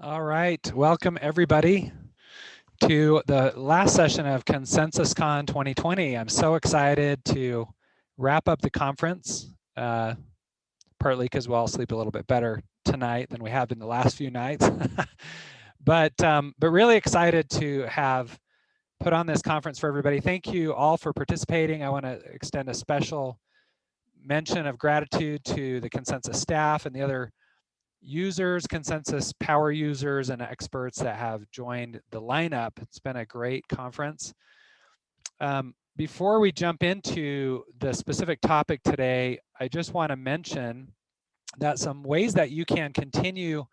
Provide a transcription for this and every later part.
All right, welcome everybody to the last session of ConsensusCON 2020. I'm so excited to wrap up the conference, partly because we'll all sleep a little bit better tonight than we have in the last few nights. but really excited to have put on this conference for everybody. Thank you all for participating. I want to extend a special mention of gratitude to the Consensus staff and the other users, Consensus power users and experts that have joined the lineup. It's been a great conference. Before we jump into the specific topic today, I just want to mention that some ways that you can continue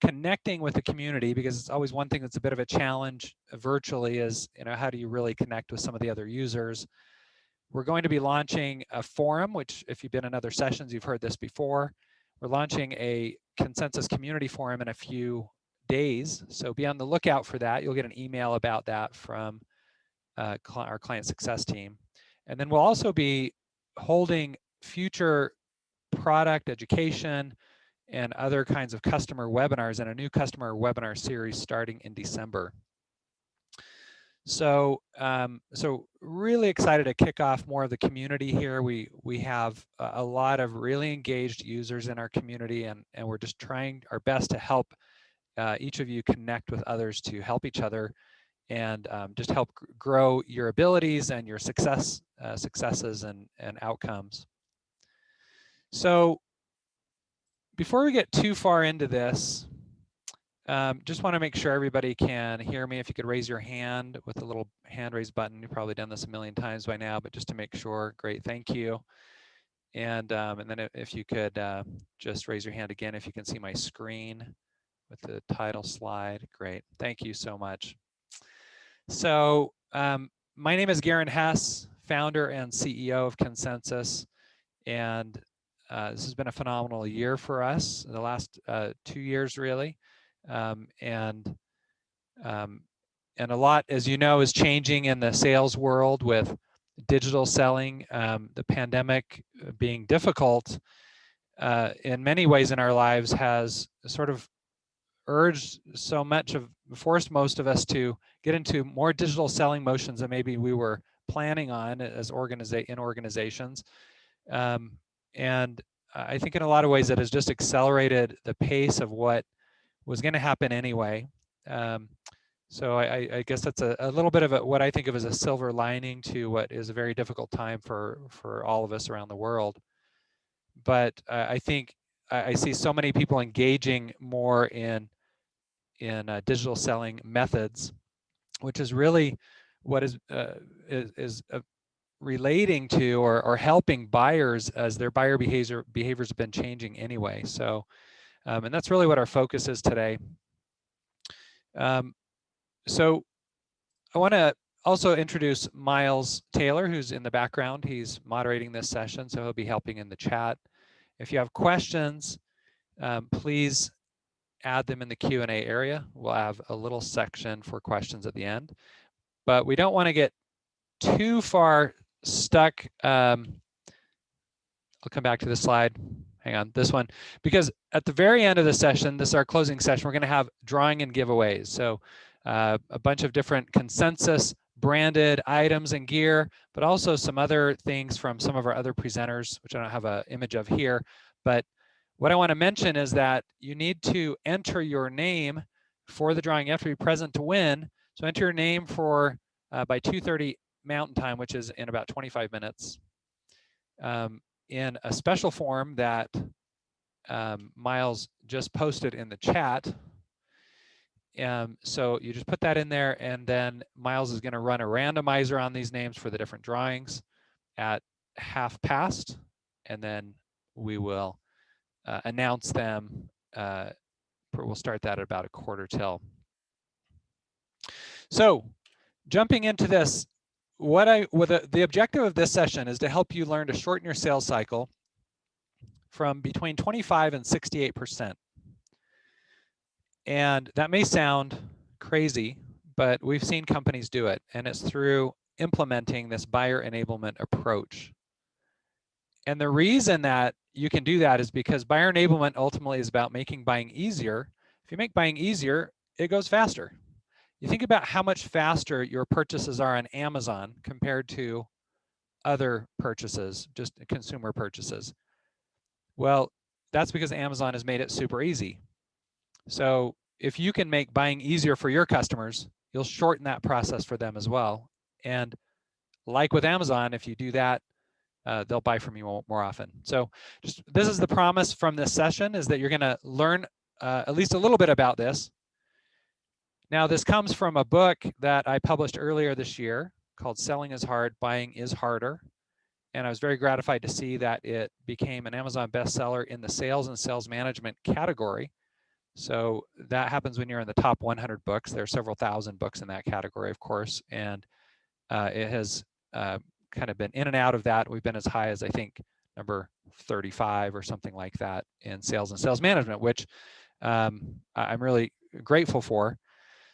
connecting with the community, because it's always one thing that's a bit of a challenge virtually is, how do you really connect with some of the other users? We're going to be launching a forum, which if you've been in other sessions, you've heard this before. We're launching a Consensus community forum in a few days, so be on the lookout for that. You'll get an email about that from our client success team. And then we'll also be holding future product education and other kinds of customer webinars and a new customer webinar series starting in December. So, really excited to kick off more of the community here. We have a lot of really engaged users in our community, and we're just trying our best to help each of you connect with others to help each other and just help grow your abilities and your successes and outcomes. So, before we get too far into this, just want to make sure everybody can hear me. If you could raise your hand with the little hand raise button. You've probably done this a million times by now, but just to make sure, great, thank you. And then if you could just raise your hand again if you can see my screen with the title slide, great, thank you so much. So my name is Garin Hess, founder and CEO of Consensus, and this has been a phenomenal year for us, the last 2 years really. And a lot, as you know, is changing in the sales world with digital selling. The pandemic being difficult in many ways in our lives has sort of forced most of us to get into more digital selling motions than maybe we were planning on as in organizations. And I think in a lot of ways it has just accelerated the pace of what was going to happen anyway. So I guess that's a little bit of what I think of as a silver lining to what is a very difficult time for all of us around the world. But I think I see so many people engaging more in digital selling methods, which is really what is relating to or helping buyers as their buyer behaviors have been changing anyway. So, and that's really what our focus is today. So I want to also introduce Miles Taylor, who's in the background. He's moderating this session, so he'll be helping in the chat. If you have questions, please add them in the Q&A area. We'll have a little section for questions at the end. But we don't want to get too far stuck. I'll come back to this slide. Hang on, this one. Because at the very end of the session, this is our closing session, we're going to have drawing and giveaways. So a bunch of different Consensus branded items and gear, but also some other things from some of our other presenters, which I don't have an image of here. But what I want to mention is that you need to enter your name for the drawing. You have to be present to win. So enter your name for by 2:30 Mountain Time, which is in about 25 minutes, in a special form that Miles just posted in the chat. So you just put that in there, and then Miles is going to run a randomizer on these names for the different drawings at 1/2 and then we will announce them. We'll start that at about 1/4 till. So jumping into this, the objective of this session is to help you learn to shorten your sales cycle from between 25 and 68%. And that may sound crazy, but we've seen companies do it, and it's through implementing this buyer enablement approach. And the reason that you can do that is because buyer enablement ultimately is about making buying easier If you make buying easier, it goes faster. You think about how much faster your purchases are on Amazon compared to other purchases, just consumer purchases. Well, that's because Amazon has made it super easy. So if you can make buying easier for your customers, you'll shorten that process for them as well. And like with Amazon, if you do that, they'll buy from you more often. So this is the promise from this session, is that you're going to learn at least a little bit about this. Now, this comes from a book that I published earlier this year called Selling is Hard, Buying is Harder. And I was very gratified to see that it became an Amazon bestseller in the sales and sales management category. So that happens when you're in the top 100 books. There are several thousand books in that category, of course, and it has kind of been in and out of that. We've been as high as, I think, number 35 or something like that in sales and sales management, which I'm really grateful for.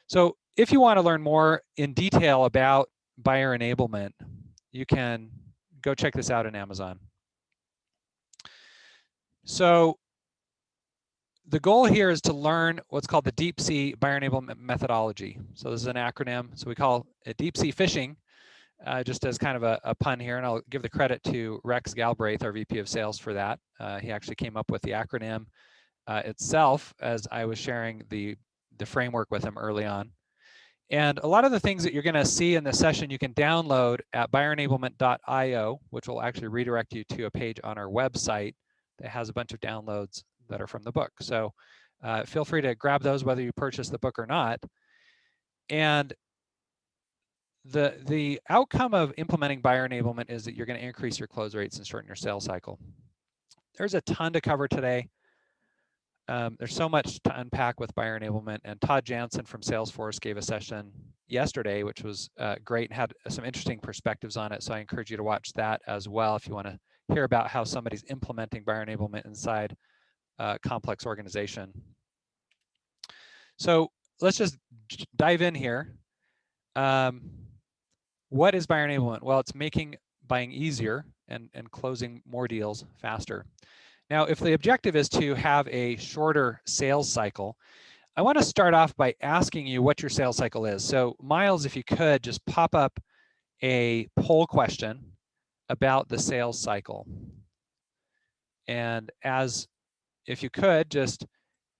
So if you want to learn more in detail about buyer enablement, you can go check this out on Amazon. So the goal here is to learn what's called the Deep Sea Buyer Enablement Methodology. So this is an acronym. So we call it Deep Sea Fishing, just as kind of a pun here. And I'll give the credit to Rex Galbraith, our VP of Sales, for that. He actually came up with the acronym itself as I was sharing the framework with him early on. And a lot of the things that you're going to see in this session, you can download at buyerenablement.io, which will actually redirect you to a page on our website that has a bunch of downloads that are from the book. So feel free to grab those whether you purchase the book or not. And the outcome of implementing buyer enablement is that you're going to increase your close rates and shorten your sales cycle. There's a ton to cover today. There's so much to unpack with buyer enablement, and Todd Jansen from Salesforce gave a session yesterday, which was great and had some interesting perspectives on it. So I encourage you to watch that as well if you want to hear about how somebody's implementing buyer enablement inside a complex organization. So let's just dive in here. What is buyer enablement? Well, it's making buying easier and closing more deals faster. Now, if the objective is to have a shorter sales cycle, I want to start off by asking you what your sales cycle is. So Miles, if you could just pop up a poll question about the sales cycle. And if you could just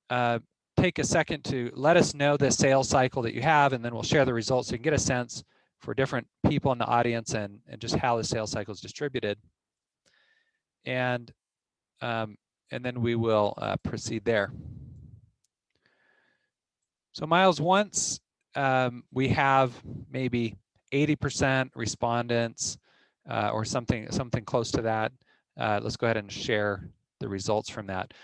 take a second to let us know the sales cycle that you have, and then we'll share the results so you can get a sense for different people in the audience and just how the sales cycle is distributed. And then we will proceed there. So Miles, once we have maybe 80% respondents or something close to that, let's go ahead and share the results from that.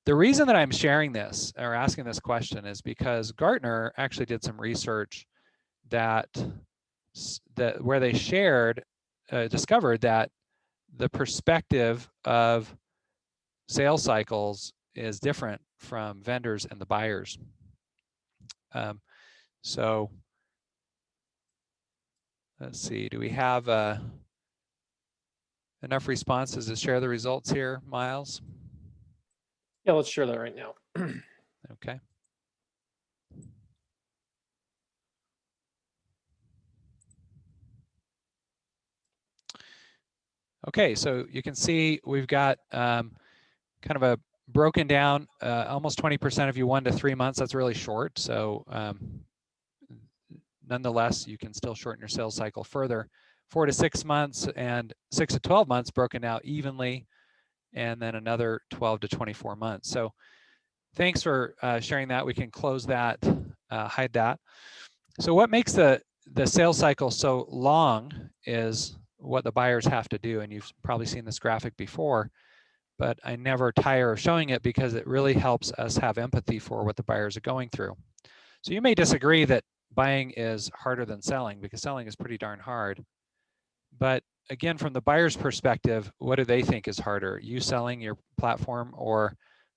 The reason that I'm sharing this or asking this question is because Gartner actually did some research that where they shared, discovered that the perspective of sales cycles is different from vendors and the buyers. So let's see, do we have enough responses to share the results here, Miles? Yeah, let's share that right now. Okay. Okay, so you can see we've got kind of a broken down, almost 20% of you 1 to 3 months. That's really short. So nonetheless, you can still shorten your sales cycle further. 4 to 6 months and 6 to 12 months broken out evenly, and then another 12 to 24 months. So thanks for sharing that. We can close that, hide that. So what makes the sales cycle so long is what the buyers have to do. And you've probably seen this graphic before, but I never tire of showing it because it really helps us have empathy for what the buyers are going through. So you may disagree that buying is harder than selling, because selling is pretty darn hard. But again, from the buyer's perspective, what do they think is harder? You selling your platform or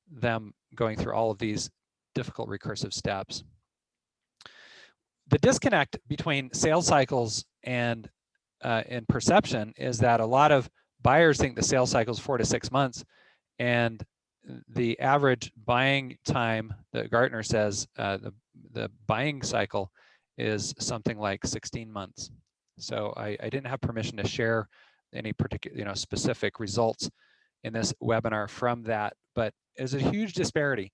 them going through all of these difficult recursive steps? The disconnect between sales cycles and perception is that a lot of buyers think the sales cycle is 4 to 6 months, and the average buying time that Gartner says the buying cycle is something like 16 months. So I didn't have permission to share any particular, specific results in this webinar from that, but it's a huge disparity.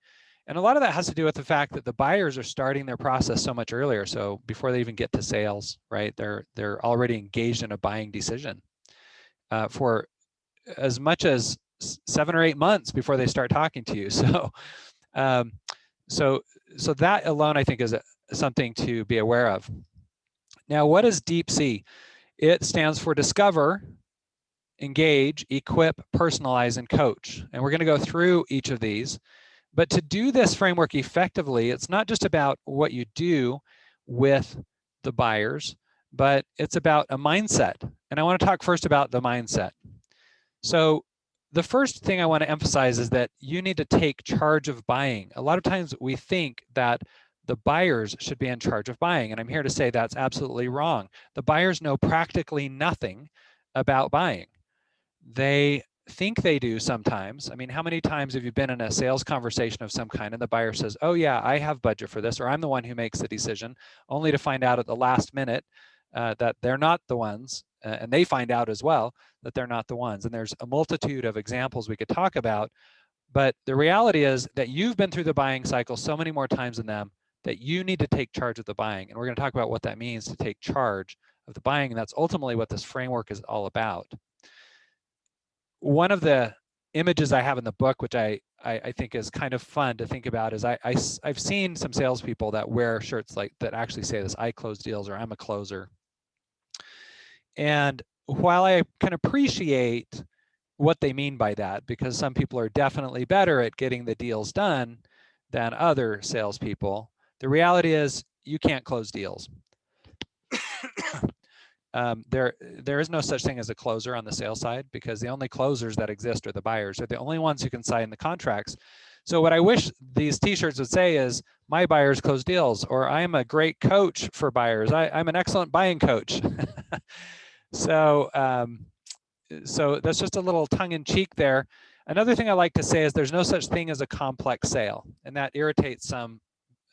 And a lot of that has to do with the fact that the buyers are starting their process so much earlier. So before they even get to sales, right, they're already engaged in a buying decision for as much as 7 or 8 months before they start talking to you. So, um, so that alone, I think, is something to be aware of. Now, what is Deep C? It stands for Discover, Engage, Equip, Personalize, and Coach. And we're going to go through each of these. But to do this framework effectively, it's not just about what you do with the buyers, but it's about a mindset. And I want to talk first about the mindset. So the first thing I want to emphasize is that you need to take charge of buying. A lot of times we think that the buyers should be in charge of buying, and I'm here to say that's absolutely wrong. The buyers know practically nothing about buying. They think they do sometimes. I mean, how many times have you been in a sales conversation of some kind and the buyer says, oh yeah, I have budget for this, or I'm the one who makes the decision, only to find out at the last minute that they're not the ones, and they find out as well that they're not the ones. And there's a multitude of examples we could talk about, but the reality is that you've been through the buying cycle so many more times than them that you need to take charge of the buying. And we're going to talk about what that means to take charge of the buying, and that's ultimately what this framework is all about. One of the images I have in the book, which I think is kind of fun to think about, is I've seen some salespeople that wear shirts like that actually say this: I close deals, or I'm a closer. And while I can appreciate what they mean by that, because some people are definitely better at getting the deals done than other salespeople, the reality is you can't close deals. There is no such thing as a closer on the sales side, because the only closers that exist are the buyers. They're the only ones who can sign the contracts. So what I wish these t-shirts would say is, my buyers close deals, or I'm a great coach for buyers. I'm an excellent buying coach. So that's just a little tongue-in-cheek there. Another thing I like to say is there's no such thing as a complex sale, and that irritates some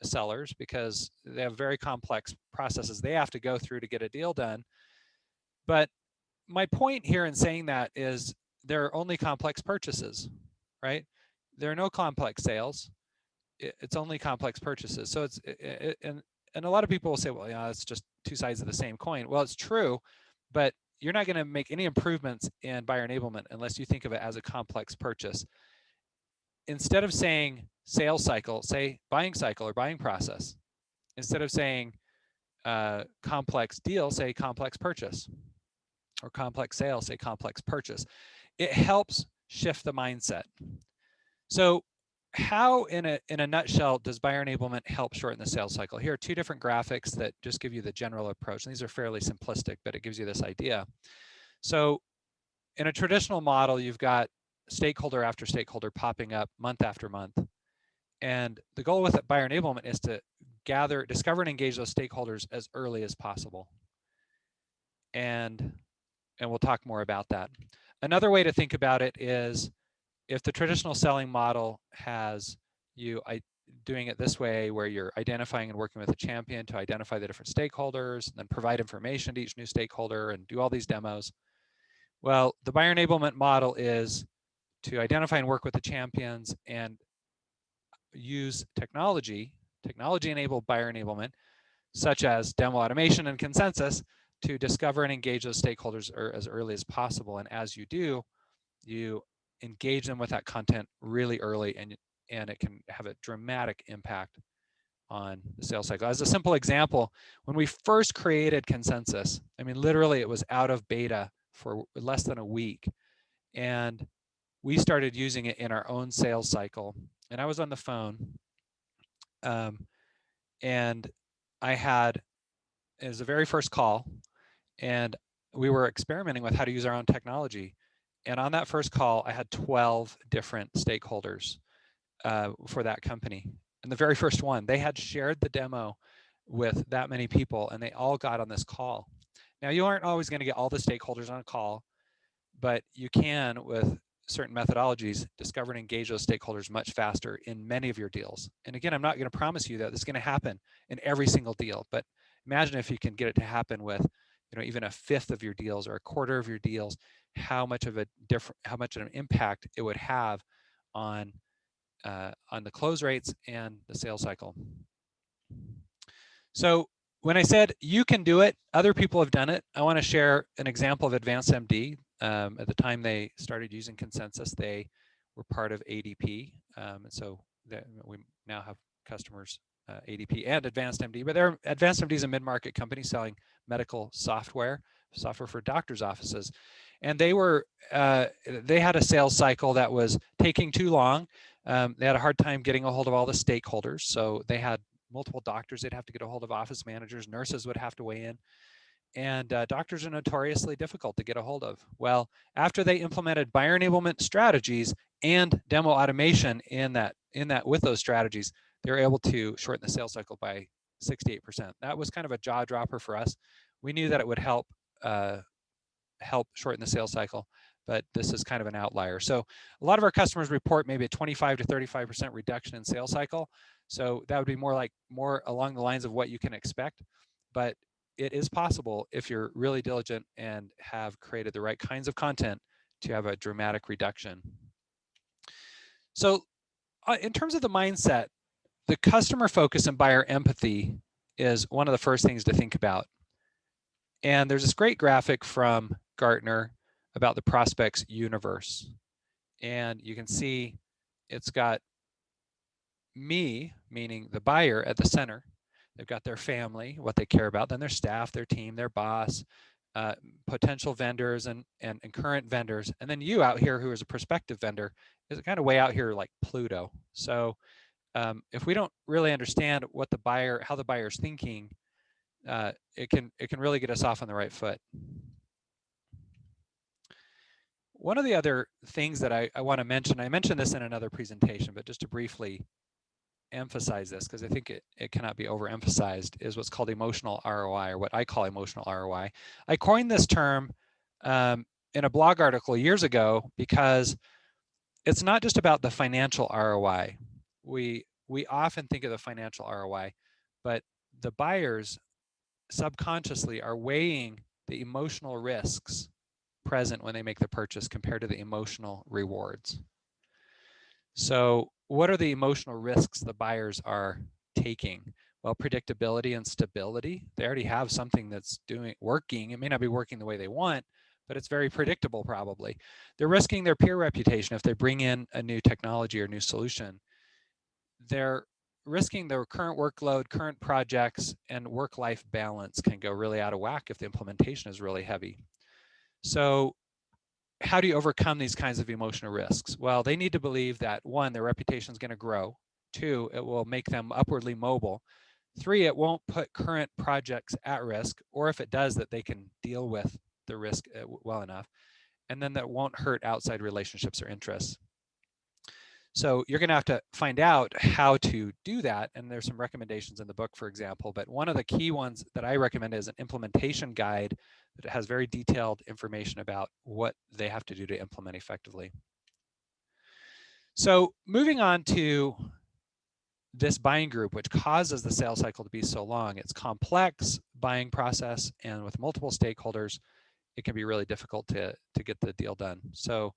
sellers because they have very complex processes they have to go through to get a deal done. But my point here in saying that is there are only complex purchases, right? There are no complex sales. It's only complex purchases. So and a lot of people will say, well, yeah, it's just two sides of the same coin. Well, it's true, but you're not going to make any improvements in buyer enablement unless you think of it as a complex purchase. Instead of saying sales cycle, say buying cycle or buying process. Instead of saying complex deal, say complex purchase. Or complex sale, say complex purchase. It helps shift the mindset. So how, in a nutshell, does buyer enablement help shorten the sales cycle? Here are two different graphics that just give you the general approach. And these are fairly simplistic, but it gives you this idea. So in a traditional model, you've got stakeholder after stakeholder popping up month after month. And the goal with buyer enablement is to discover and engage those stakeholders as early as possible. And we'll talk more about that. Another way to think about it is, if the traditional selling model has you doing it this way, where you're identifying and working with a champion to identify the different stakeholders, and then provide information to each new stakeholder and do all these demos. Well, the buyer enablement model is to identify and work with the champions and use technology-enabled buyer enablement, such as demo automation and consensus, to discover and engage those stakeholders as early as possible. And as you do, you engage them with that content really early, and it can have a dramatic impact on the sales cycle. As a simple example, when we first created Consensus, I mean, literally it was out of beta for less than a week. And we started using it in our own sales cycle. And I was on the phone, and it was the very first call, and we were experimenting with how to use our own technology. And on that first call, I had 12 different stakeholders for that company. And the very first one, they had shared the demo with that many people, and they all got on this call. Now, you aren't always going to get all the stakeholders on a call, but you can with certain methodologies, discover and engage those stakeholders much faster in many of your deals. And again, I'm not going to promise you that this is going to happen in every single deal, but imagine if you can get it to happen with, you know, even a fifth of your deals or a quarter of your deals, how much of an impact it would have on the close rates and the sales cycle. So when I said you can do it, other people have done it. I want to share an example of Advanced MD. At the time they started using Consensus, they were part of ADP. And so we now have customers, ADP and Advanced MD, but Advanced MD is a mid-market company selling medical software for doctors' offices. And they had a sales cycle that was taking too long. They had a hard time getting a hold of all the stakeholders. So they had multiple doctors they'd have to get a hold of, office managers, nurses would have to weigh in, and doctors are notoriously difficult to get a hold of. Well, after they implemented buyer enablement strategies and demo automation in that with those strategies, they were able to shorten the sales cycle by 68%. That was kind of a jaw dropper for us. We knew that it would help shorten the sales cycle, but this is kind of an outlier. So a lot of our customers report maybe a 25 to 35% reduction in sales cycle. So that would be more along the lines of what you can expect, but it is possible if you're really diligent and have created the right kinds of content to have a dramatic reduction. So in terms of the mindset, the customer focus and buyer empathy is one of the first things to think about. And there's this great graphic from Gartner about the prospects universe. And you can see it's got me, meaning the buyer, at the center. They've got their family, what they care about, then their staff, their team, their boss, potential vendors and current vendors. And then you out here who is a prospective vendor is kind of way out here like Pluto. So if we don't really understand how the buyer's thinking, it can really get us off on the right foot. One of the other things that I want to mention, I mentioned this in another presentation, but just to briefly emphasize this, because I think it cannot be overemphasized, is what's called emotional ROI, or what I call emotional ROI. I coined this term in a blog article years ago because it's not just about the financial ROI. We often think of the financial ROI, but the buyers subconsciously are weighing the emotional risks present when they make the purchase compared to the emotional rewards. So what are the emotional risks the buyers are taking? Well, predictability and stability. They already have something that's working. It may not be working the way they want, but it's very predictable probably. They're risking their peer reputation if they bring in a new technology or new solution. They're risking their current workload, current projects, and work-life balance can go really out of whack if the implementation is really heavy. So how do you overcome these kinds of emotional risks? Well, they need to believe that 1, their reputation is going to grow. 2, it will make them upwardly mobile. 3, it won't put current projects at risk, or if it does, that they can deal with the risk well enough. And then that won't hurt outside relationships or interests. So you're going to have to find out how to do that. And there's some recommendations in the book, for example, but one of the key ones that I recommend is an implementation guide that has very detailed information about what they have to do to implement effectively. So moving on to this buying group, which causes the sales cycle to be so long. It's complex buying process, and with multiple stakeholders, it can be really difficult to get the deal done. So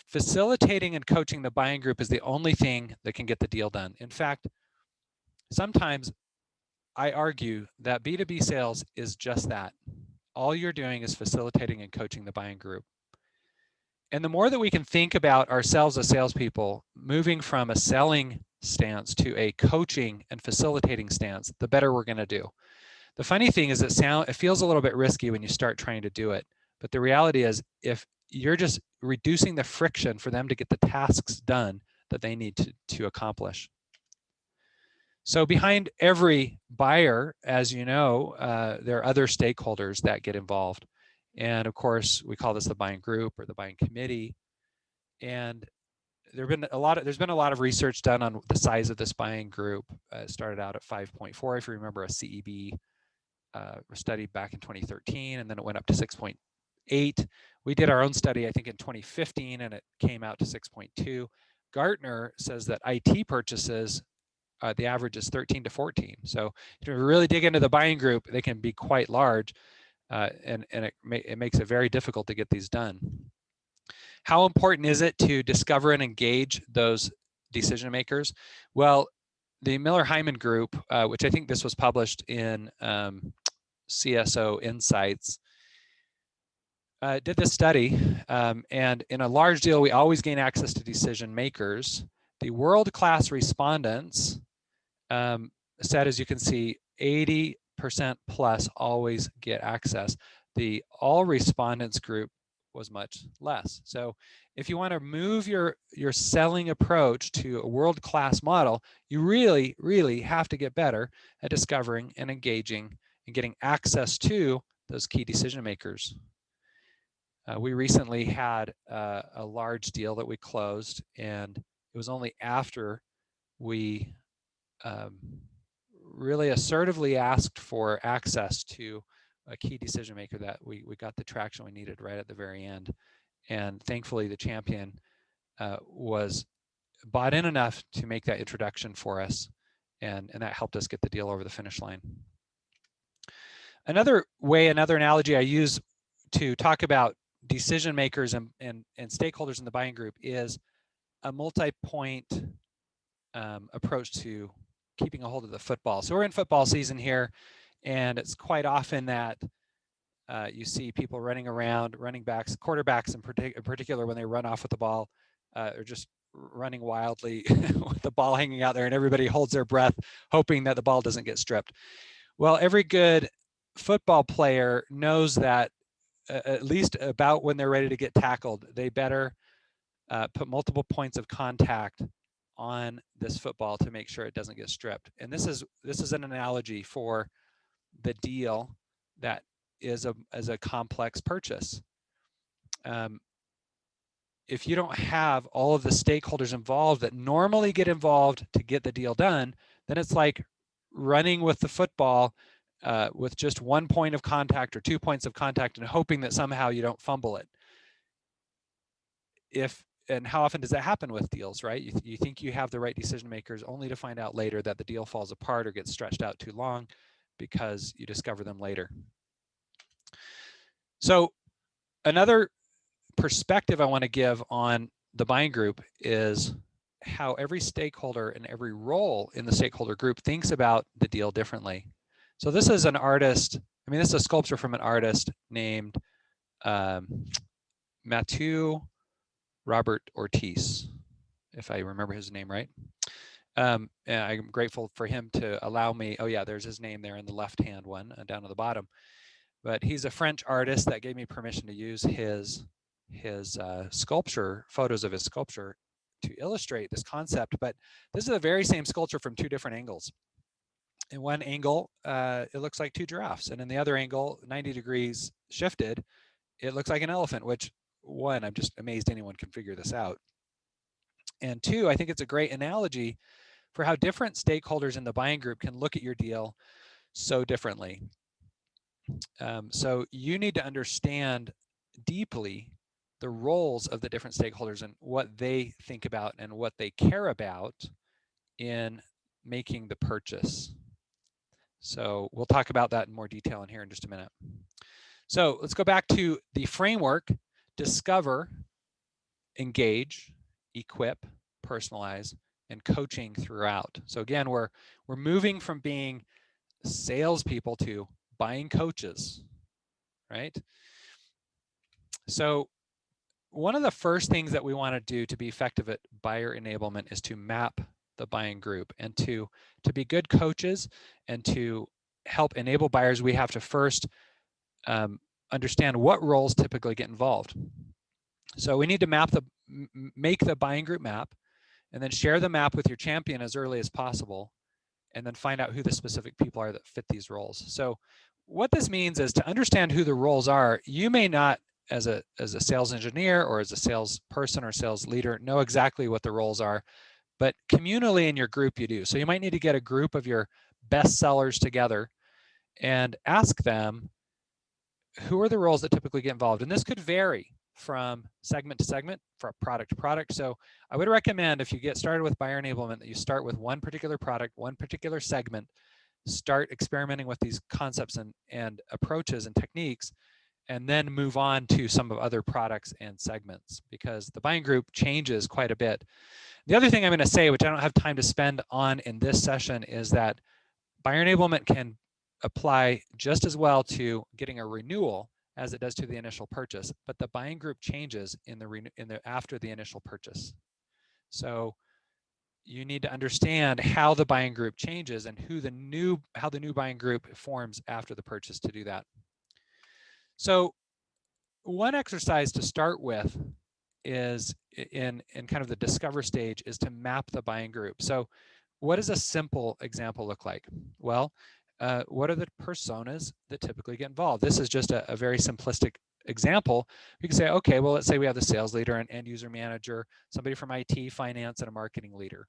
facilitating and coaching the buying group is the only thing that can get the deal done. In fact, sometimes I argue that B2B sales is just that. All you're doing is facilitating and coaching the buying group. And the more that we can think about ourselves as salespeople, moving from a selling stance to a coaching and facilitating stance, the better we're going to do. The funny thing is it feels a little bit risky when you start trying to do it. But the reality is, if you're just reducing the friction for them to get the tasks done that they need to accomplish. So behind every buyer, as you know, there are other stakeholders that get involved. And of course, we call this the buying group or the buying committee. And there's been a lot of research done on the size of this buying group. It started out at 5.4, if you remember, a CEB study back in 2013, and then it went up to 6.8 8. We did our own study, I think, in 2015, and it came out to 6.2. Gartner says that IT purchases, the average is 13 to 14. So if you really dig into the buying group, they can be quite large, and it makes it very difficult to get these done. How important is it to discover and engage those decision makers? Well, the Miller-Hyman group, which I think this was published in CSO Insights, did this study, and in a large deal, we always gain access to decision makers. The world-class respondents said, as you can see, 80% plus always get access. The all respondents group was much less. So if you want to move your selling approach to a world-class model, you really, really have to get better at discovering and engaging and getting access to those key decision makers. We recently had a large deal that we closed, and it was only after we really assertively asked for access to a key decision maker that we got the traction we needed right at the very end. And thankfully, the champion was bought in enough to make that introduction for us, and that helped us get the deal over the finish line. Another analogy I use to talk about decision makers and stakeholders in the buying group is a multi-point approach to keeping a hold of the football. So we're in football season here, and it's quite often that you see people running around, running backs, quarterbacks in particular, when they run off with the ball, or just running wildly with the ball hanging out there, and everybody holds their breath hoping that the ball doesn't get stripped. Well, every good football player knows that at least about when they're ready to get tackled, they better put multiple points of contact on this football to make sure it doesn't get stripped. And this is an analogy for the deal that is a complex purchase. If you don't have all of the stakeholders involved that normally get involved to get the deal done, then it's like running with the football with just 1 point of contact or 2 points of contact and hoping that somehow you don't fumble it. And how often does that happen with deals, right? You think you have the right decision makers only to find out later that the deal falls apart or gets stretched out too long because you discover them later. So another perspective I want to give on the buying group is how every stakeholder and every role in the stakeholder group thinks about the deal differently. So this is an artist, this is a sculpture from an artist named Mathieu Robert Ortiz, if I remember his name right. And I'm grateful for him to allow me, oh yeah, there's his name there in the left-hand one down at the bottom. But he's a French artist that gave me permission to use his sculpture, photos of his sculpture, to illustrate this concept. But this is the very same sculpture from 2 different angles. In one angle, it looks like 2 giraffes. And in the other angle, 90 degrees shifted, it looks like an elephant, which, one, I'm just amazed anyone can figure this out. And 2, I think it's a great analogy for how different stakeholders in the buying group can look at your deal so differently. So you need to understand deeply the roles of the different stakeholders and what they think about and what they care about in making the purchase. So we'll talk about that in more detail in here in just a minute. So let's go back to the framework: discover, engage, equip, personalize, and coaching throughout. So again, we're moving from being salespeople to buying coaches, right? So one of the first things that we want to do to be effective at buyer enablement is to map the buying group. And to be good coaches and to help enable buyers, we have to first understand what roles typically get involved. So we need to make the buying group map, and then share the map with your champion as early as possible, and then find out who the specific people are that fit these roles. So what this means is, to understand who the roles are, you may not, as a sales engineer or as a salesperson or sales leader, know exactly what the roles are, but communally in your group you do. So you might need to get a group of your best sellers together and ask them, who are the roles that typically get involved? And this could vary from segment to segment, from product to product. So I would recommend, if you get started with buyer enablement, that you start with one particular product, one particular segment, start experimenting with these concepts and approaches and techniques, and then move on to some of other products and segments, because the buying group changes quite a bit. The other thing I'm going to say, which I don't have time to spend on in this session, is that buyer enablement can apply just as well to getting a renewal as it does to the initial purchase, but the buying group changes after the initial purchase. So you need to understand how the buying group changes and how the new buying group forms after the purchase to do that. So one exercise to start with is in kind of the discover stage, is to map the buying group. So what does a simple example look like? Well, what are the personas that typically get involved? This is just a very simplistic example. You can say, okay, well, let's say we have the sales leader, an end user manager, somebody from IT, finance, and a marketing leader.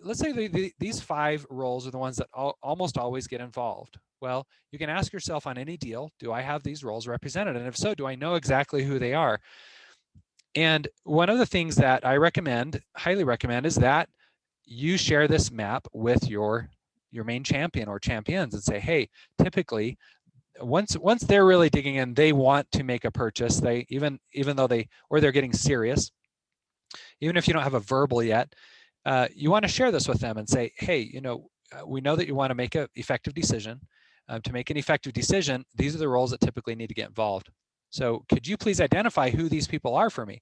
Let's say these 5 roles are the ones that almost always get involved. Well, you can ask yourself on any deal, do I have these roles represented? And if so, do I know exactly who they are? And one of the things that I highly recommend, is that you share this map with your main champion or champions and say, hey, typically, once they're really digging in, they want to make a purchase. They even though they're getting serious, even if you don't have a verbal yet, you want to share this with them and say, hey, we know that you want to make an effective decision. To make an effective decision, these are the roles that typically need to get involved. So could you please identify who these people are for me?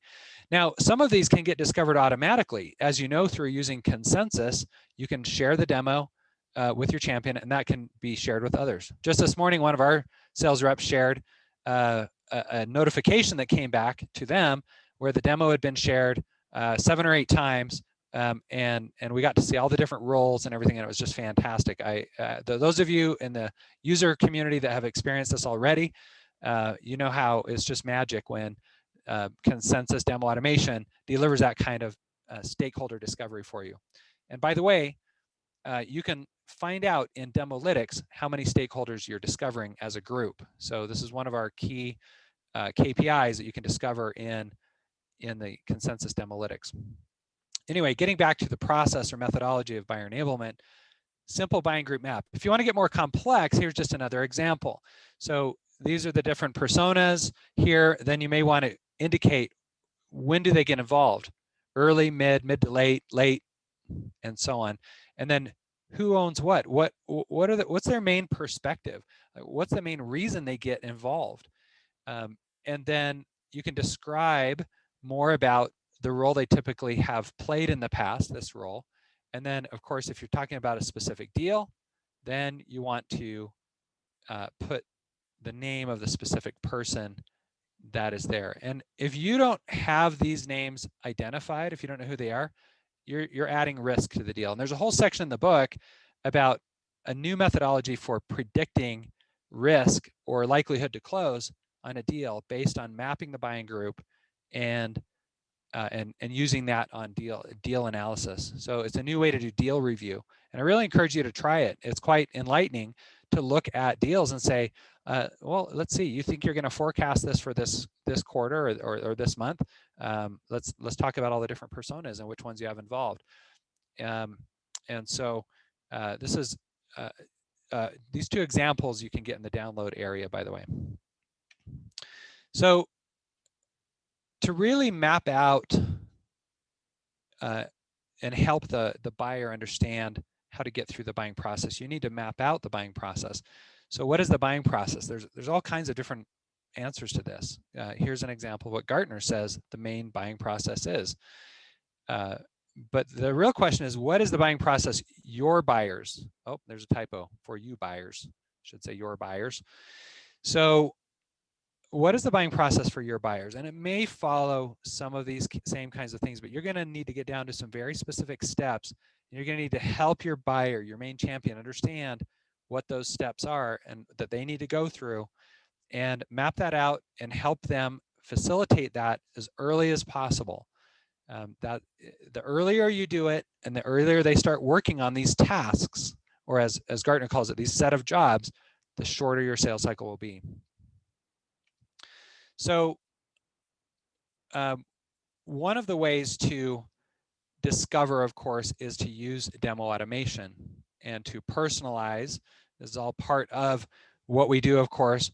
Now, some of these can get discovered automatically. As you know, through using Consensus, you can share the demo with your champion, and that can be shared with others. Just this morning, one of our sales reps shared a notification that came back to them where the demo had been shared 7 or 8 times. And we got to see all the different roles and everything, and it was just fantastic. Those of you in the user community that have experienced this already, you know how it's just magic when Consensus Demo Automation delivers that kind of stakeholder discovery for you. And by the way, you can find out in Demolytics how many stakeholders you're discovering as a group. So this is one of our key KPIs that you can discover in the Consensus Demolytics. Anyway, getting back to the process or methodology of buyer enablement, simple buying group map. If you want to get more complex, here's just another example. So these are the different personas here. Then you may want to indicate, when do they get involved? Early, mid to late, and so on. And then who owns what? What's their main perspective? What's the main reason they get involved? And then you can describe more about the role they typically have played in the past, this role. And then, of course, if you're talking about a specific deal, then you want to put the name of the specific person that is there. And if you don't have these names identified, if you don't know who they are, you're adding risk to the deal. And there's a whole section in the book about a new methodology for predicting risk or likelihood to close on a deal based on mapping the buying group and using that on deal analysis. So it's a new way to do deal review. And I really encourage you to try it. It's quite enlightening to look at deals and say, well, let's see, you think you're going to forecast this for this quarter or this month? Let's talk about all the different personas and which ones you have involved. And so this is these 2 examples you can get in the download area, by the way. So to really map out and help the buyer understand how to get through the buying process, you need to map out the buying process. So what is the buying process? There's all kinds of different answers to this. Here's an example of what Gartner says the main buying process is. But the real question is, what is the buying process your buyers? Oh, there's a typo, for you buyers. I should say your buyers. So what is the buying process for your buyers? And it may follow some of these same kinds of things, but you're going to need to get down to some very specific steps. You're going to need to help your buyer, your main champion, understand what those steps are and that they need to go through, and map that out and help them facilitate that as early as possible. That the earlier you do it and the earlier they start working on these tasks, or as Gartner calls it, these set of jobs, the shorter your sales cycle will be. So one of the ways to discover, of course, is to use demo automation and to personalize. This is all part of what we do, of course.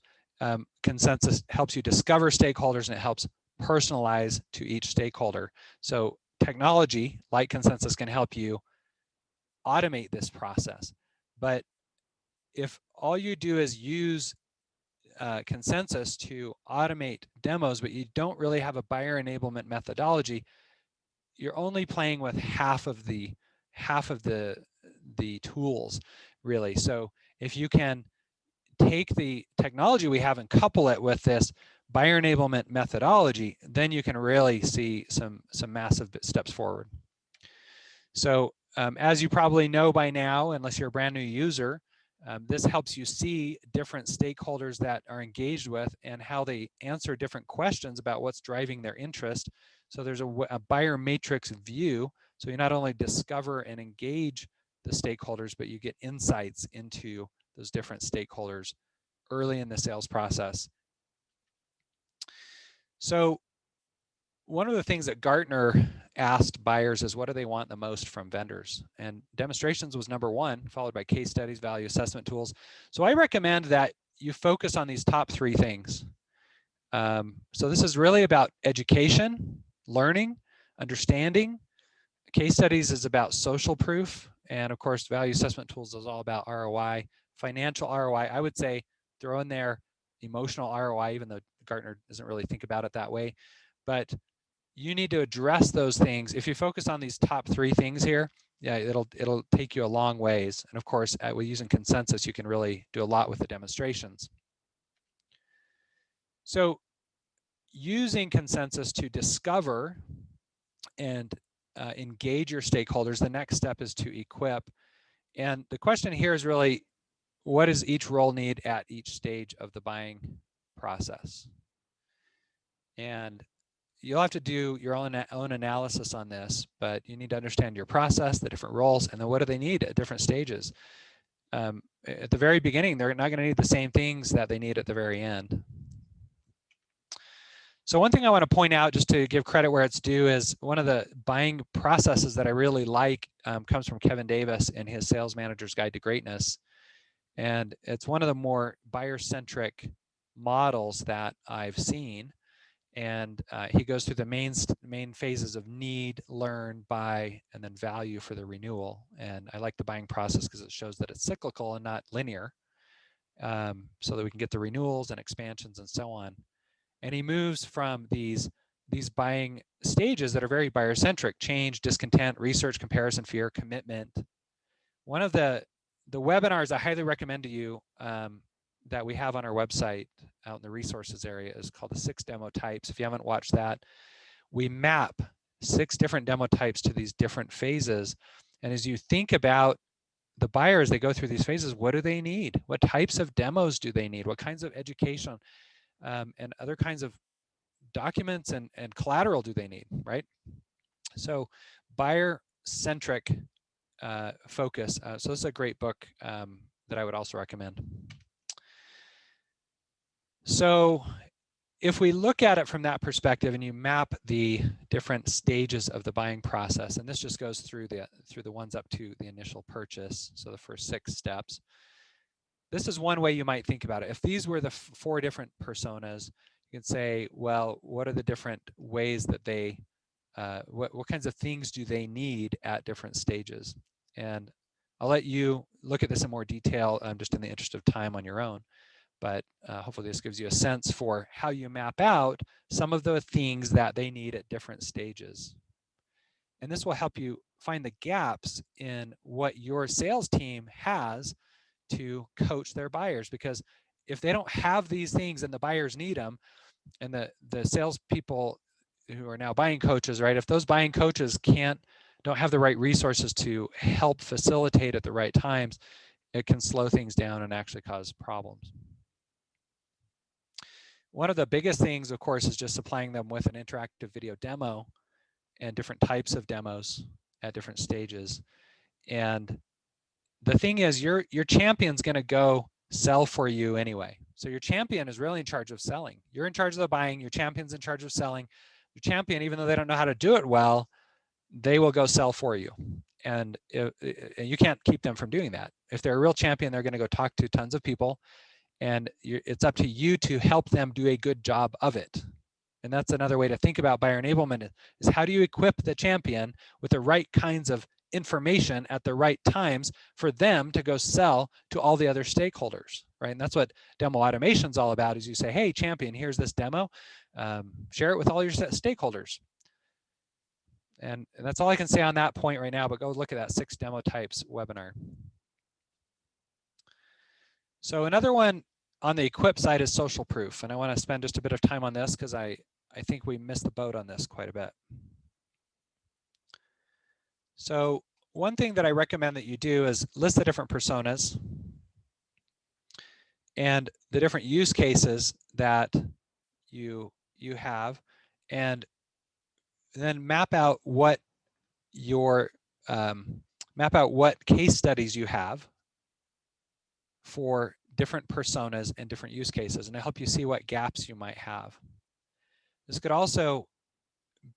Consensus helps you discover stakeholders, and it helps personalize to each stakeholder. So technology like Consensus can help you automate this process. But if all you do is use Consensus to automate demos, but you don't really have a buyer enablement methodology, you're only playing with half of the tools, really. So if you can take the technology we have and couple it with this buyer enablement methodology, then you can really see some massive steps forward. So as you probably know by now, unless you're a brand new user, this helps you see different stakeholders that are engaged with and how they answer different questions about what's driving their interest. So there's a buyer matrix view. So you not only discover and engage the stakeholders, but you get insights into those different stakeholders early in the sales process. So one of the things that Gartner asked buyers is, what do they want the most from vendors? And demonstrations was number one, followed by case studies, value assessment tools. So I recommend that you focus on these top three things. So this is really about education, learning, understanding. Case studies is about social proof. And of course, value assessment tools is all about ROI. Financial ROI, I would say throw in there emotional ROI, even though Gartner doesn't really think about it that way. But you need to address those things. If you focus on these top three things here, yeah, it'll take you a long ways. And of course, with using Consensus, you can really do a lot with the demonstrations. So using Consensus to discover and engage your stakeholders, the next step is to equip. And the question here is really, what does each role need at each stage of the buying process? And you'll have to do your own analysis on this, but you need to understand your process, the different roles, and then what do they need at different stages. At the very beginning, they're not going to need the same things that they need at the very end. So one thing I want to point out, just to give credit where it's due, is one of the buying processes that I really like comes from Kevin Davis in his Sales Manager's Guide to Greatness. And it's one of the more buyer-centric models that I've seen. And he goes through the main phases of need, learn, buy, and then value for the renewal. And I like the buying process because it shows that it's cyclical and not linear, so that we can get the renewals and expansions and so on. And he moves from these buying stages that are very buyer-centric: change, discontent, research, comparison, fear, commitment. One of the webinars I highly recommend to you that we have on our website out in the resources area is called the 6 demo types. If you haven't watched that, we map 6 different demo types to these different phases. And as you think about the buyers, they go through these phases, what do they need? What types of demos do they need? What kinds of education and other kinds of documents and collateral do they need, right? So buyer-centric focus. So this is a great book that I would also recommend. So if we look at it from that perspective and you map the different stages of the buying process, and this just goes through the ones up to the initial purchase, so the first 6 steps. This is one way you might think about it. If these were the 4 different personas, you can say, well, what are the different ways that they, what kinds of things do they need at different stages? And I'll let you look at this in more detail just in the interest of time on your own. But hopefully this gives you a sense for how you map out some of the things that they need at different stages. And this will help you find the gaps in what your sales team has to coach their buyers. Because if they don't have these things and the buyers need them, and the salespeople who are now buying coaches, right? If those buying coaches don't have the right resources to help facilitate at the right times, it can slow things down and actually cause problems. One of the biggest things, of course, is just supplying them with an interactive video demo and different types of demos at different stages. And the thing is, your champion's going to go sell for you anyway. So your champion is really in charge of selling. You're in charge of the buying. Your champion's in charge of selling. Your champion, even though they don't know how to do it well, they will go sell for you. And you can't keep them from doing that. If they're a real champion, they're going to go talk to tons of people, and it's up to you to help them do a good job of it. And that's another way to think about buyer enablement, is how do you equip the champion with the right kinds of information at the right times for them to go sell to all the other stakeholders, right? And that's what demo automation is all about, is you say, hey, champion, here's this demo, share it with all your stakeholders. And that's all I can say on that point right now, but go look at that 6 demo types webinar. So another one on the equip side is social proof. And I want to spend just a bit of time on this because I think we missed the boat on this quite a bit. So one thing that I recommend that you do is list the different personas and the different use cases that you have, and then map out what your what case studies you have for different personas and different use cases, and to help you see what gaps you might have. This could also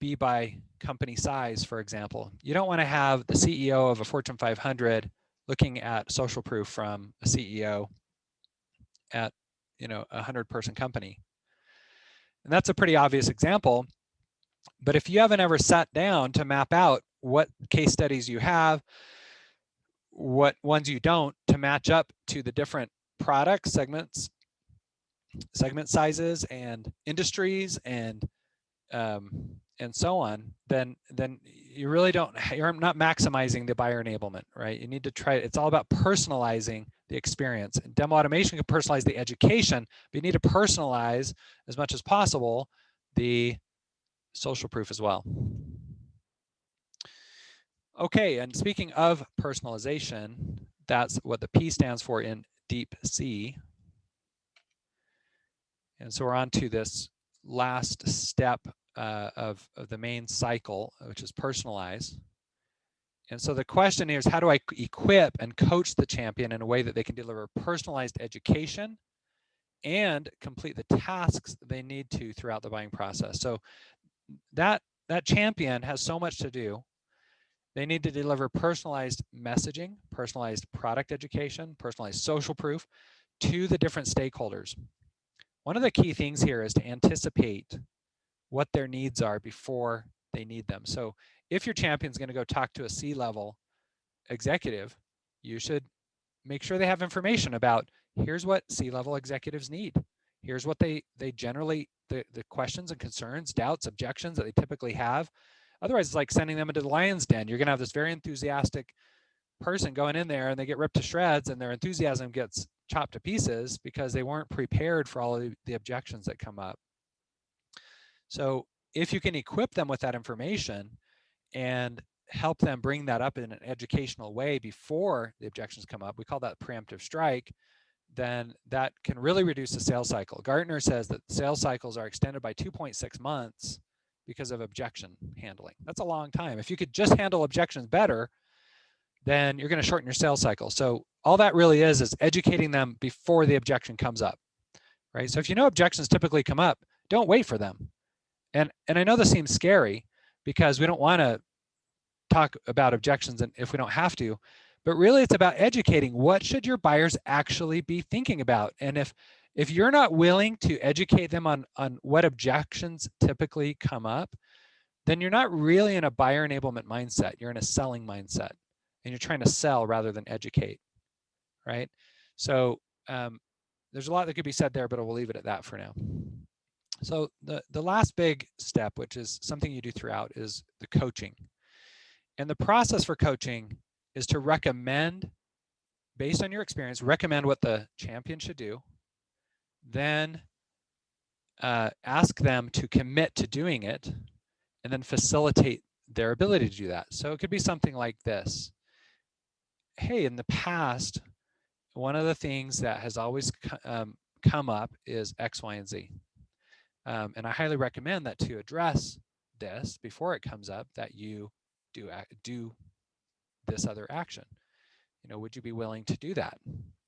be by company size, for example. You don't want to have the CEO of a Fortune 500 looking at social proof from a CEO at a 100-person company. And that's a pretty obvious example. But if you haven't ever sat down to map out what case studies you have, what ones you don't, to match up to the different product segments, segment sizes, and industries, and so on, then you're not maximizing the buyer enablement, right? You need to try, it's all about personalizing the experience. And demo automation can personalize the education, but you need to personalize as much as possible the social proof as well. Okay, and speaking of personalization, that's what the P stands for in Deep C. And so we're on to this last step of the main cycle, which is personalize. And so the question is, how do I equip and coach the champion in a way that they can deliver personalized education and complete the tasks they need to throughout the buying process? So that champion has so much to do. They need to deliver personalized messaging, personalized product education, personalized social proof to the different stakeholders. One of the key things here is to anticipate what their needs are before they need them. So if your champion's going to go talk to a C-level executive, you should make sure they have information about, here's what C-level executives need. Here's what they generally, the questions and concerns, doubts, objections that they typically have. Otherwise, it's like sending them into the lion's den. You're going to have this very enthusiastic person going in there, and they get ripped to shreds, and their enthusiasm gets chopped to pieces because they weren't prepared for all of the objections that come up. So if you can equip them with that information and help them bring that up in an educational way before the objections come up, we call that preemptive strike, then that can really reduce the sales cycle. Gartner says that sales cycles are extended by 2.6 months because of objection handling. That's a long time. If you could just handle objections better, then you're going to shorten your sales cycle. So all that really is educating them before the objection comes up, right? So if you know objections typically come up, don't wait for them. And I know this seems scary because we don't want to talk about objections if we don't have to, but really it's about educating. What should your buyers actually be thinking about? And if you're not willing to educate them on what objections typically come up, then you're not really in a buyer enablement mindset. You're in a selling mindset, and you're trying to sell rather than educate, right? So there's a lot that could be said there, but we'll leave it at that for now. So the last big step, which is something you do throughout, is the coaching. And the process for coaching is to recommend, based on your experience, recommend what the champion should do, then ask them to commit to doing it, and then facilitate their ability to do that. So it could be something like this. Hey, in the past, one of the things that has always come up is X, Y, and Z. And I highly recommend that to address this before it comes up, that you do this other action. Would you be willing to do that?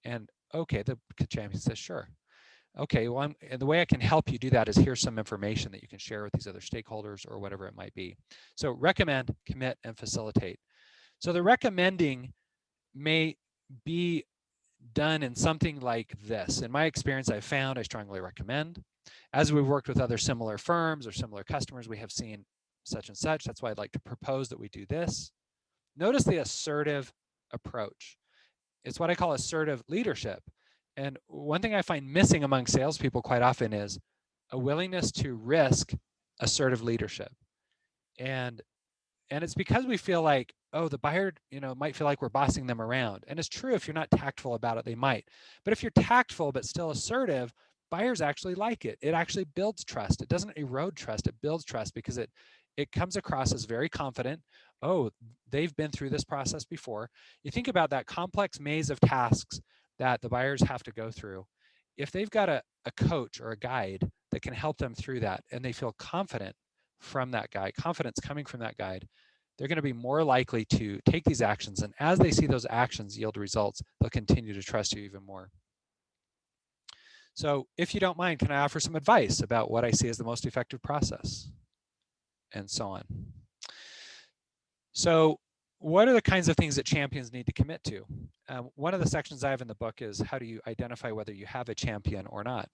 And okay, the champion says, sure. okay, well, and the way I can help you do that is here's some information that you can share with these other stakeholders or whatever it might be. So recommend, commit, and facilitate. So the recommending may be done in something like this. In my experience, I've found I strongly recommend. As we've worked with other similar firms or similar customers, we have seen such and such. That's why I'd like to propose that we do this. Notice the assertive approach. It's what I call assertive leadership. And one thing I find missing among salespeople quite often is a willingness to risk assertive leadership. And it's because we feel like, oh, the buyer, might feel like we're bossing them around. And it's true, if you're not tactful about it, they might. But if you're tactful but still assertive, buyers actually like it. It actually builds trust. It doesn't erode trust, it builds trust because it comes across as very confident. Oh, they've been through this process before. You think about that complex maze of tasks that the buyers have to go through. If they've got a coach or a guide that can help them through that, and they feel confident from that guide, confidence coming from that guide, they're going to be more likely to take these actions. And as they see those actions yield results, they'll continue to trust you even more. So if you don't mind, can I offer some advice about what I see as the most effective process? And so on. So what are the kinds of things that champions need to commit to? One of the sections I have in the book is how do you identify whether you have a champion or not?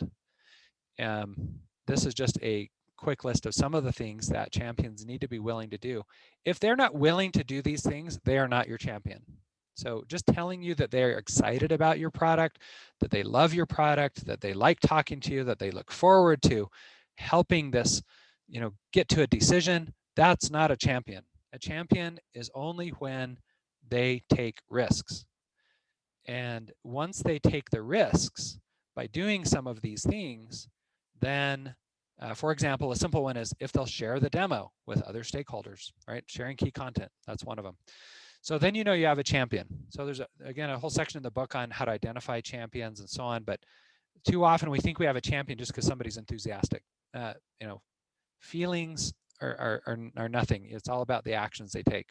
This is just a quick list of some of the things that champions need to be willing to do. If they're not willing to do these things, they are not your champion. So just telling you that they're excited about your product, that they love your product, that they like talking to you, that they look forward to helping this, get to a decision, that's not a champion. A champion is only when they take risks. And once they take the risks by doing some of these things, then for example, a simple one is if they'll share the demo with other stakeholders, right? Sharing key content, that's one of them. So then you know you have a champion. So there's, again, a whole section in the book on how to identify champions and so on, but too often we think we have a champion just because somebody's enthusiastic. Feelings are nothing. It's all about the actions they take.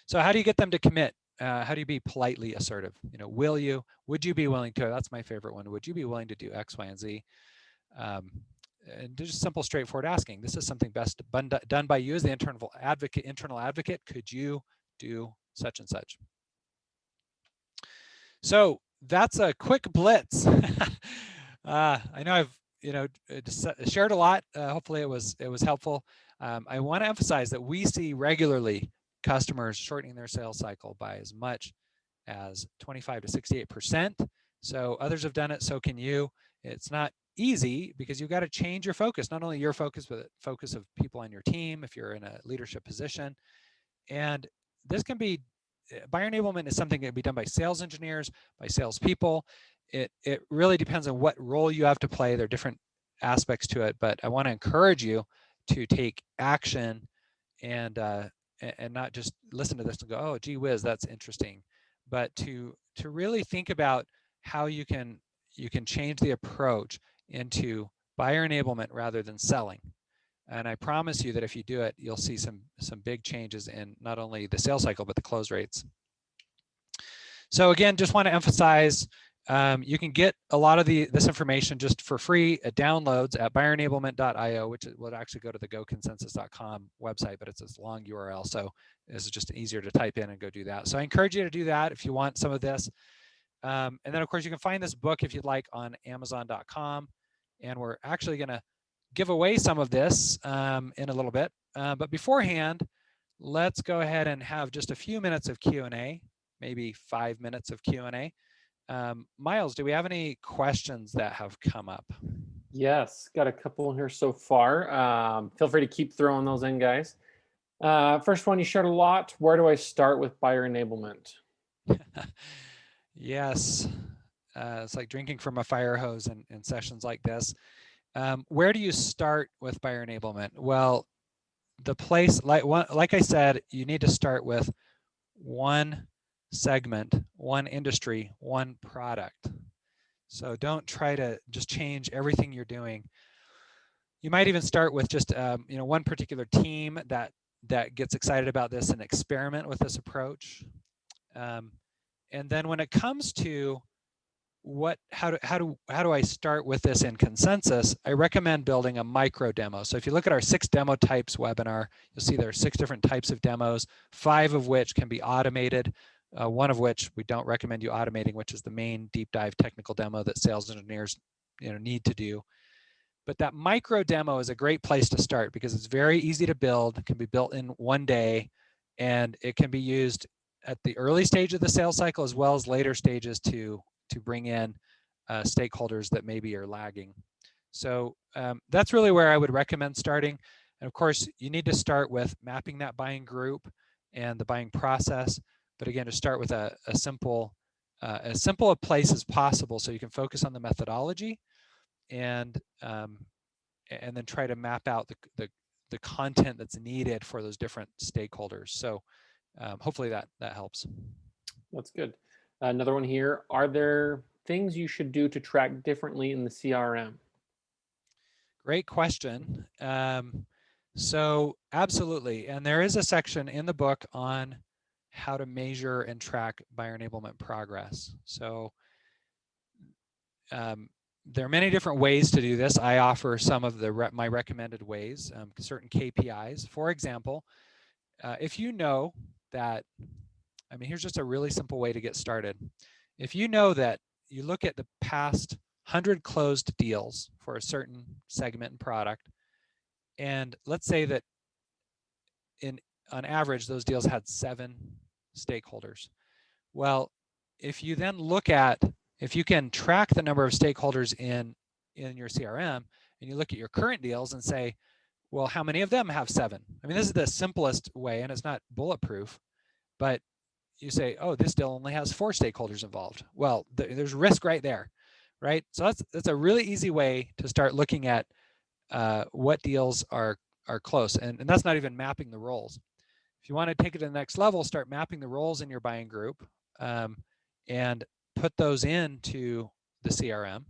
So how do you get them to commit? How do you be politely assertive? Would you be willing to? That's my favorite one. Would you be willing to do X, Y, and Z? And just simple, straightforward asking. This is something best done by you as the internal advocate. Could you do such and such? So that's a quick blitz. I know I've shared a lot. Hopefully it was helpful. I want to emphasize that we see regularly customers shortening their sales cycle by as much as 25 to 68%. So others have done it, so can you. It's not easy because you've got to change your focus, not only your focus, but the focus of people on your team if you're in a leadership position. And this can be, buyer enablement is something that can be done by sales engineers, by salespeople. It really depends on what role you have to play. There are different aspects to it, but I want to encourage you to take action and not just listen to this and go, oh, gee whiz, that's interesting, but to really think about how you can change the approach into buyer enablement rather than selling. And I promise you that if you do it, you'll see some big changes in not only the sales cycle, but the close rates. So again, just want to emphasize, you can get a lot of this information just for free at downloads at buyerenablement.io, which will actually go to the ConsensusCON website, but it's this long URL. So this is just easier to type in and go do that. So I encourage you to do that if you want some of this. And then of course you can find this book if you'd like on Amazon.com. And we're actually going to give away some of this in a little bit. But beforehand, let's go ahead and have just a few minutes of Q&A, maybe 5 minutes of Q&A. Miles, do we have any questions that have come up? Yes, got a couple here so far. Feel free to keep throwing those in, guys. First one, you shared a lot. Where do I start with buyer enablement? Yes, it's like drinking from a fire hose in sessions like this. Where do you start with buyer enablement? Well, the place, like I said, you need to start with one segment, one industry, one product. So don't try to just change everything you're doing. You might even start with just one particular team that gets excited about this and experiment with this approach. And then when it comes to how do I start with this in Consensus? I recommend building a micro demo. So if you look at our 6 demo types webinar, you'll see there are 6 different types of demos, 5 of which can be automated, 1 of which we don't recommend you automating, which is the main deep dive technical demo that sales engineers need to do. But that micro demo is a great place to start because it's very easy to build. It can be built in one day, and it can be used at the early stage of the sales cycle as well as later stages to bring in stakeholders that maybe are lagging. So that's really where I would recommend starting. And of course, you need to start with mapping that buying group and the buying process. But again, to start with as simple a place as possible so you can focus on the methodology and then try to map out the content that's needed for those different stakeholders. So hopefully that helps. That's good. Another one here. Are there things you should do to track differently in the CRM? Great question. So absolutely. And there is a section in the book on how to measure and track buyer enablement progress. So there are many different ways to do this. I offer some of my recommended ways, certain KPIs. For example, if you know that, here's just a really simple way to get started. If you know that you look at the past 100 closed deals for a certain segment and product, and let's say that on average, those deals had 7 stakeholders. Well, if you then if you can track the number of stakeholders in your CRM, and you look at your current deals and say, well, how many of them have 7? This is the simplest way, and it's not bulletproof, but you say, oh, this deal only has 4 stakeholders involved. Well, there's risk right there, right? So that's a really easy way to start looking at what deals are close, and that's not even mapping the roles. If you want to take it to the next level, start mapping the roles in your buying group and put those into the CRM,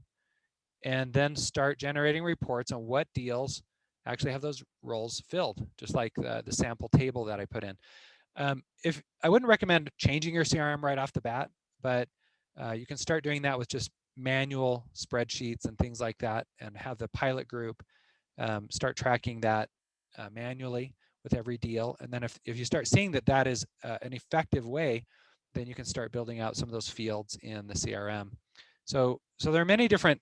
and then start generating reports on what deals actually have those roles filled, just like the sample table that I put in. If I wouldn't recommend changing your CRM right off the bat, but you can start doing that with just manual spreadsheets and things like that, and have the pilot group start tracking that manually with every deal. And then if you start seeing that is an effective way, then you can start building out some of those fields in the CRM. So there are many different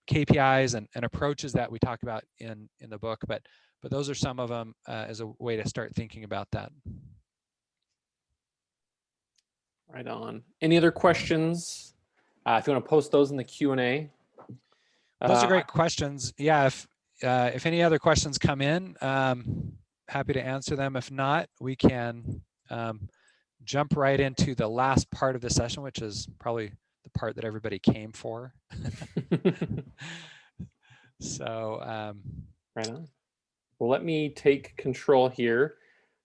KPIs and approaches that we talk about in the book, but those are some of them as a way to start thinking about that. Right on. Any other questions? If you want to post those in the Q&A. Those are great questions. Yeah, if any other questions come in, happy to answer them. If not, we can jump right into the last part of the session, which is probably the part that everybody came for. So right on. Well, let me take control here.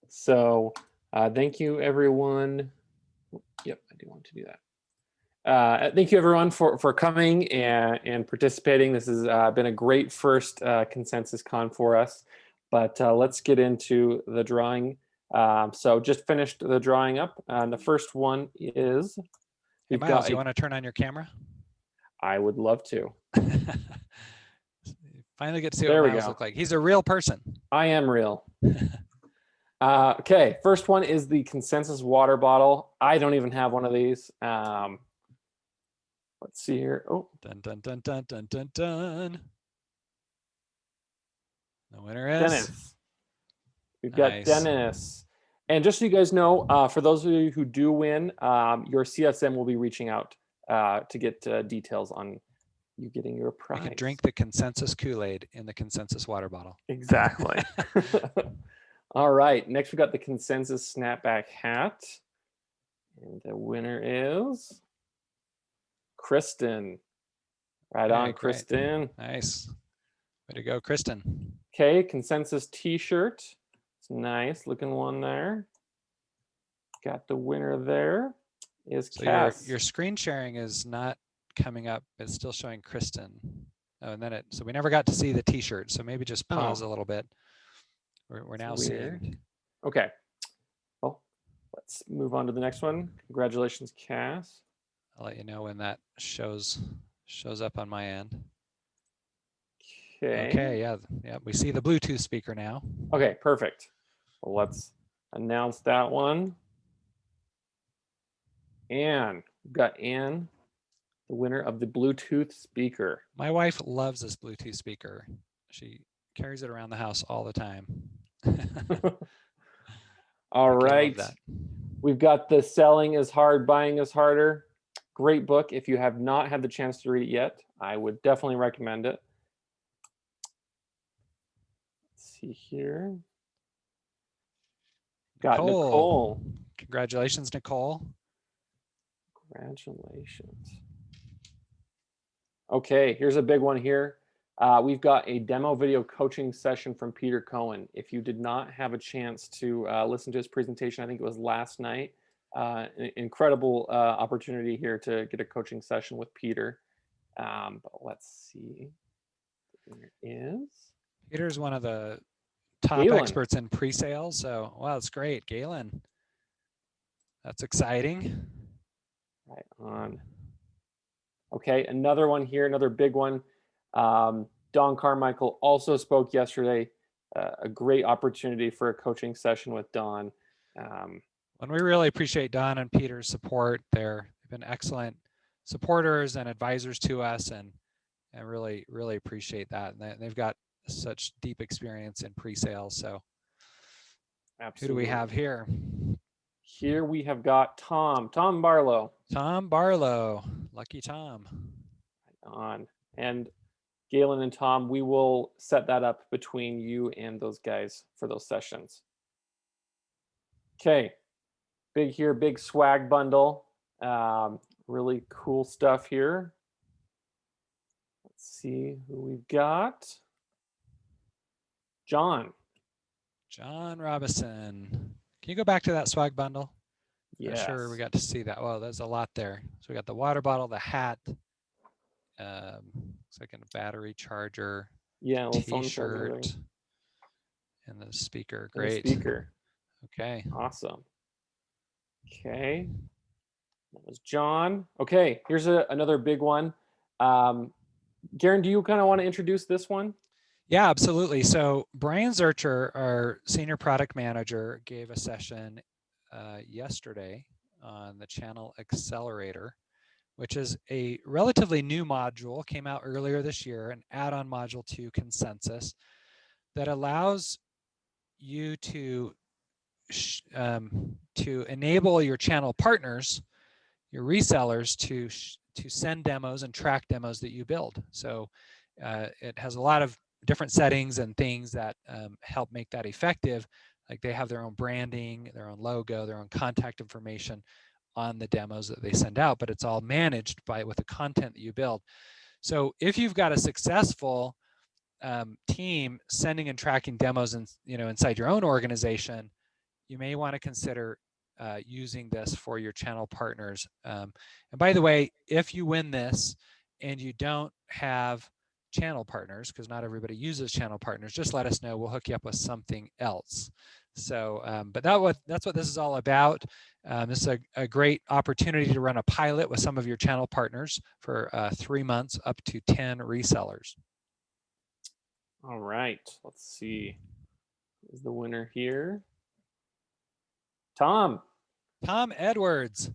So thank you, everyone. Yep, I do want to do that. Thank you, everyone, for coming and participating. This has been a great first ConsensusCon for us. But let's get into the drawing. So just finished the drawing up. The first one is... Hey, Miles, you want to turn on your camera? I would love to. Finally get to see what Miles looks like. He's a real person. I am real. Okay, first one is the Consensus water bottle. I don't even have one of these. Let's see here. Oh, dun dun dun dun dun dun dun. The winner is Dennis. We've got Dennis. And just so you guys know, for those of you who do win, your CSM will be reaching out to get details on you getting your prize. You can drink the Consensus Kool-Aid in the Consensus water bottle. Exactly. All right, next we got the Consensus snapback hat. And the winner is Kristen. Right on, great. Kristen. Nice. Way to go, Kristen. Okay, Consensus t-shirt. It's nice looking one there. Got the winner there. Is Cass. Your screen sharing is not coming up. It's still showing Kristen. Oh, and then so we never got to see the t-shirt. So maybe just pause a little bit. We're now seeing. Okay. Well, let's move on to the next one. Congratulations, Cass. I'll let you know when that shows up on my end. Okay. Okay, yeah, we see the Bluetooth speaker now. Okay, perfect. Well, let's announce that one. Anne, we've got Anne, the winner of the Bluetooth speaker. My wife loves this Bluetooth speaker. She carries it around the house all the time. All right. We've got the Selling is Hard, Buying is Harder. Great book. If you have not had the chance to read it yet, I would definitely recommend it. Let's see here. Got Nicole. Congratulations, Nicole. Congratulations. Okay, here's a big one here. We've got a demo video coaching session from Peter Cohen. If you did not have a chance to listen to his presentation, I think it was last night, an incredible opportunity here to get a coaching session with Peter. But let's see. There is. Peter's one of the top experts in pre-sales. So, wow, that's great. Galen, that's exciting. Right on. Okay, another one here, another big one. Don Carmichael also spoke yesterday. A great opportunity for a coaching session with Don. And we really appreciate Don and Peter's support. They've been excellent supporters and advisors to us, and really, really appreciate that. And they've got such deep experience in pre-sales. So absolutely. Who do we have here? Here we have got Tom Barlow. Tom Barlow, lucky Tom. Right on. And Galen and Tom, we will set that up between you and those guys for those sessions. Okay, big swag bundle. Really cool stuff here. Let's see who we've got. John Robinson. Can you go back to that swag bundle? Yeah. Sure, we got to see that. Well, there's a lot there. So we got the water bottle, the hat, looks like a battery charger, T-shirt, and the speaker. Great. The speaker. Okay. Awesome. Okay. That was John. Okay, here's another big one. Garin, do you kind of want to introduce this one? Yeah, absolutely. So Brian Zurcher, our senior product manager, gave a session yesterday on the Channel Accelerator, which is a relatively new module, came out earlier this year, an add-on module to Consensus that allows you to enable your channel partners, your resellers, to send demos and track demos that you build. So it has a lot of different settings and things that help make that effective. Like they have their own branding, their own logo, their own contact information on the demos that they send out, but it's all managed with the content that you build. So if you've got a successful team sending and tracking demos inside your own organization, you may want to consider using this for your channel partners. And by the way, if you win this and you don't have channel partners, because not everybody uses channel partners, just let us know. We'll hook you up with something else. So, but that's what this is all about. This is a great opportunity to run a pilot with some of your channel partners for 3 months, up to 10 resellers. All right, let's see. Who's the winner here? Tom Edwards.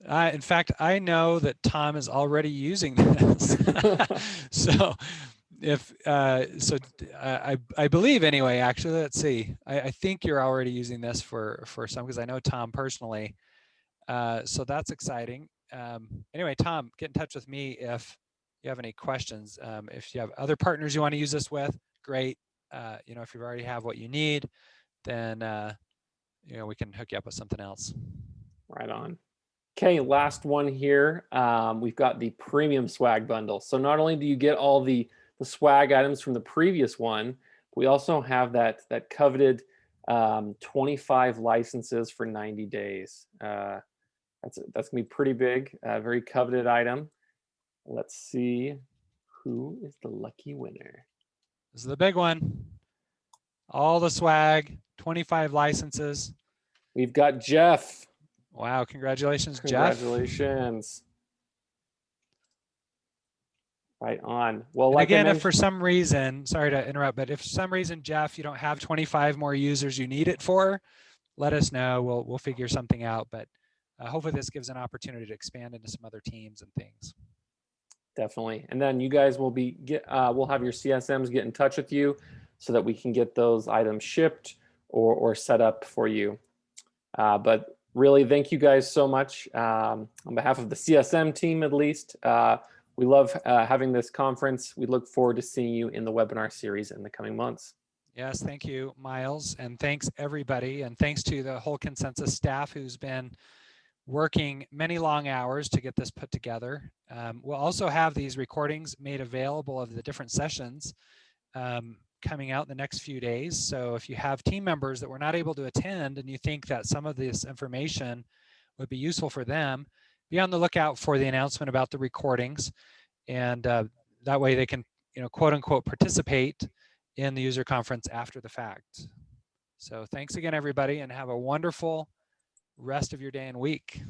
In fact, I know that Tom is already using this. So I believe anyway, actually, let's see. I think you're already using this for some, because I know Tom personally. So that's exciting. Anyway, Tom, get in touch with me if you have any questions. If you have other partners you want to use this with, great. If you already have what you need, then we can hook you up with something else. Right on. Okay, last one here. We've got the premium swag bundle. So not only do you get all the swag items from the previous one, we also have that coveted 25 licenses for 90 days. That's gonna be pretty big, very coveted item. Let's see who is the lucky winner. This is the big one. All the swag, 25 licenses. We've got Jeff. Wow, congratulations, Jeff. Congratulations. Right on. Well, And like I again, if mentioned, for some reason, sorry to interrupt, but if for some reason, Jeff, you don't have 25 more users you need it for, let us know. We'll figure something out. But hopefully this gives an opportunity to expand into some other teams and things. definitely. And then you guys will we'll have your CSMs get in touch with you so that we can get those items shipped or set up for you. But really, thank you guys so much on behalf of the CSM team, at least. We love having this conference. We look forward to seeing you in the webinar series in the coming months. Yes, thank you, Miles. And thanks, everybody. And thanks to the whole Consensus staff who's been working many long hours to get this put together. We'll also have these recordings made available of the different sessions coming out in the next few days. So if you have team members that were not able to attend and you think that some of this information would be useful for them, be on the lookout for the announcement about the recordings. And that way they can, quote unquote, participate in the user conference after the fact. So thanks again, everybody, and have a wonderful rest of your day and week.